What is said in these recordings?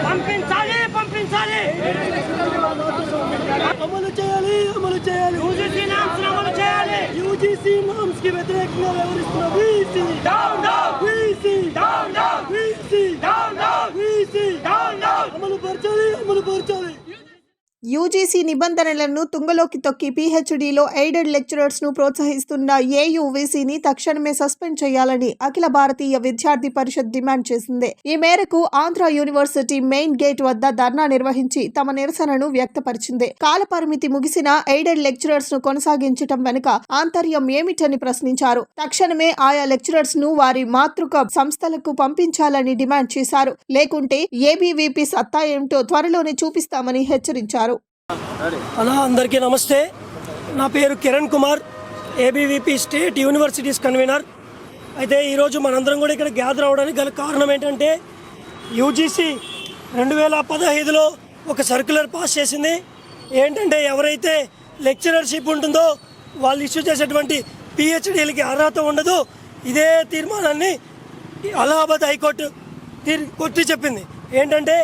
పంపించాలి పంపించాలి అమలు చేయాలి అమలు చేయాలి యూజీసీ నామ్స్ అమలు చేయాలి యూజీసీ నామ్స్ కి వ్యతిరేకంగా వ్యవహరిస్తున్న VC down down VC down down VC down down VC down down అమలు పరచాలి యూజీసీ నిబంధనలను తుంగలోకి తొక్కి పీహెచ్డీలో ఎయిడెడ్ లెక్చరర్స్ ను ప్రోత్సహిస్తున్న ఏయూవీసీని తక్షణమే సస్పెండ్ చేయాలని అఖిల భారతీయ విద్యార్థి పరిషత్ డిమాండ్ చేసింది. ఈ మేరకు ఆంధ్ర యూనివర్సిటీ మెయిన్ గేట్ వద్ద ధర్నా నిర్వహించి తమ నిరసనను వ్యక్తపరిచింది. కాలపరిమితి ముగిసిన ఎయిడెడ్ లెక్చరర్స్ ను కొనసాగించటం వెనుక ఆంతర్యం ఏమిటని ప్రశ్నించారు. తక్షణమే ఆయా లెక్చరర్స్ ను వారి మాతృక సంస్థలకు పంపించాలని డిమాండ్ చేశారు. లేకుంటే ఏబీవీపీ సత్తా ఏమిటో త్వరలోనే చూపిస్తామని హెచ్చరించారు. అలా అందరికీ నమస్తే. నా పేరు Kiran Kumar, ABVP state universities convener. అయితే ఈరోజు మనందరం కూడా ఇక్కడ గ్యాదర్ అవడానికి గల కారణం ఏంటంటే యూజీసీ 2015లో ఒక సర్క్యులర్ పాస్ చేసింది. ఏంటంటే ఎవరైతే లెక్చరర్షిప్ ఉంటుందో వాళ్ళు ఇష్యూ చేసేటువంటి పిహెచ్డీలకి అర్హత ఉండదు. ఇదే తీర్మానాన్ని అలహాబాద్ హైకోర్టు కొట్టి చెప్పింది. ఏంటంటే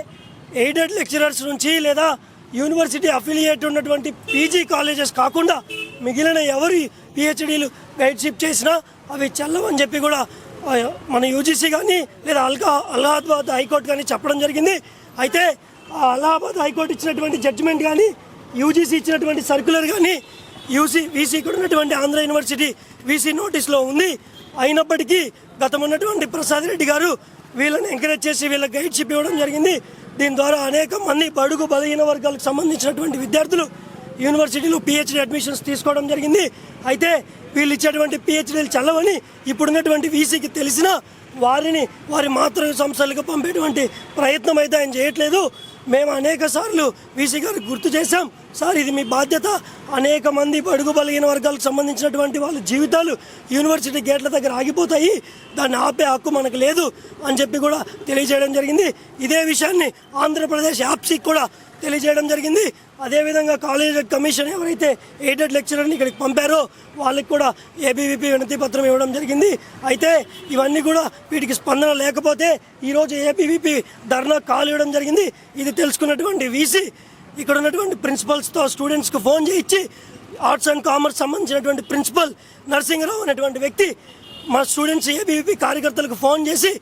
ఎయిడెడ్ లెక్చరర్స్ నుంచి లేదా యూనివర్సిటీ అఫిలియేట్ ఉన్నటువంటి పీజీ కాలేజెస్ కాకుండా మిగిలిన ఎవరి పిహెచ్డీలు గైడ్షిప్ చేసినా అవి చెల్లవని చెప్పి కూడా మన యూజీసీ కానీ లేదా అలహాబాద్ హైకోర్టు కానీ చెప్పడం జరిగింది. అయితే ఆ అలహాబాద్ హైకోర్టు ఇచ్చినటువంటి జడ్జిమెంట్ కానీ యూజీసీ ఇచ్చినటువంటి సర్క్యులర్ కానీ వీసీ కూడా ఉన్నటువంటి ఆంధ్ర యూనివర్సిటీ వీసీ నోటీస్లో ఉంది. అయినప్పటికీ గతం ఉన్నటువంటి ప్రసాద్ రెడ్డి గారు వీళ్ళని ఎంకరేజ్ చేసి వీళ్ళకి గైడ్షిప్ ఇవ్వడం జరిగింది. దీని ద్వారా అనేక మంది బడుగు బలహీన వర్గాలకు సంబంధించినటువంటి విద్యార్థులు యూనివర్సిటీలో పిహెచ్డీ అడ్మిషన్స్ తీసుకోవడం జరిగింది. అయితే వీళ్ళు ఇచ్చేటువంటి పిహెచ్డీలు చల్లవని ఇప్పుడున్నటువంటి వీసీకి తెలిసినా వారి మాతృ సంస్థలకు పంపేటువంటి ప్రయత్నం అయితే ఆయన చేయట్లేదు. మేము అనేక సార్లు వీసీ గారికి గుర్తు చేశాం, సార్ ఇది మీ బాధ్యత, అనేక మంది బడుగు బలహీన వర్గాలకు సంబంధించినటువంటి వాళ్ళ జీవితాలు యూనివర్సిటీ గేట్ల దగ్గర ఆగిపోతాయి, దాన్ని ఆపే హక్కు మనకు లేదు అని చెప్పి కూడా తెలియజేయడం జరిగింది. ఇదే విషయాన్ని ఆంధ్రప్రదేశ్ యాప్సీకి కూడా తెలియజేయడం జరిగింది. అదేవిధంగా కాలేజ్ కమిషన్ ఎవరైతే ఎయిడెడ్ లెక్చరర్ని ఇక్కడికి పంపారో వాళ్ళకి కూడా ఏబీవీపీ వినతి పత్రం ఇవ్వడం జరిగింది. అయితే ఇవన్నీ కూడా వీటికి స్పందన లేకపోతే ఈరోజు ఏబీవీపీ ధర్నా కాల్ ఇవ్వడం జరిగింది. ఇది తెలుసుకున్నటువంటి వీసీ ఇక్కడ ఉన్నటువంటి ప్రిన్సిపల్స్తో స్టూడెంట్స్కి ఫోన్ చేయించి ఆర్ట్స్ అండ్ కామర్స్ సంబంధించినటువంటి ప్రిన్సిపల్ నరసింహరావు అనేటువంటి వ్యక్తి మా స్టూడెంట్స్ ఏబీవీపీ కార్యకర్తలకు ఫోన్ చేసి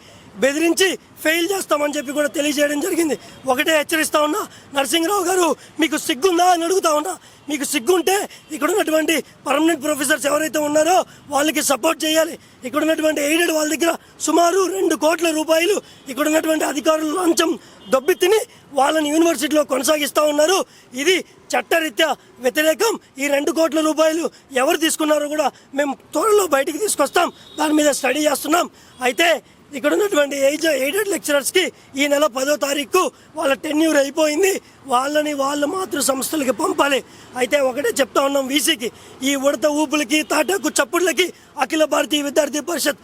బెదిరించి ఫెయిల్ చేస్తామని చెప్పి కూడా తెలియజేయడం జరిగింది. ఒకటే హెచ్చరిస్తా ఉన్నా, నరసింహరావు గారు మీకు సిగ్గుందా అని అడుగుతా ఉన్నా. మీకు సిగ్గుంటే ఇక్కడ ఉన్నటువంటి పర్మనెంట్ ప్రొఫెసర్స్ ఎవరైతే ఉన్నారో వాళ్ళకి సపోర్ట్ చేయాలి. ఇక్కడ ఉన్నటువంటి ఎయిడెడ్ వాళ్ళ దగ్గర సుమారు 2 కోట్ల రూపాయలు ఇక్కడ ఉన్నటువంటి అధికారులు లంచం దొబ్బి తిని వాళ్ళని యూనివర్సిటీలో కొనసాగిస్తూ ఉన్నారు. ఇది చట్టరీత్యా వ్యతిరేకం. ఈ 2 కోట్ల రూపాయలు ఎవరు తీసుకున్నారో కూడా మేము త్వరలో బయటికి తీసుకొస్తాం, దాని మీద స్టడీ చేస్తున్నాం. అయితే ఇక్కడ ఉన్నటువంటి ఎయిడెడ్ లెక్చరర్స్కి ఈ నెల 10వ తారీఖు వాళ్ళ టెన్యూర్ అయిపోయింది. వాళ్ళ మాతృ సంస్థలకి పంపాలి. అయితే ఒకటే చెప్తా ఉన్నాం వీసీకి, ఈ ఉడత ఊపులకి తాటాకు చప్పుళ్ళకి అఖిల భారతీయ విద్యార్థి పరిషత్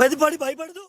భయపడదు.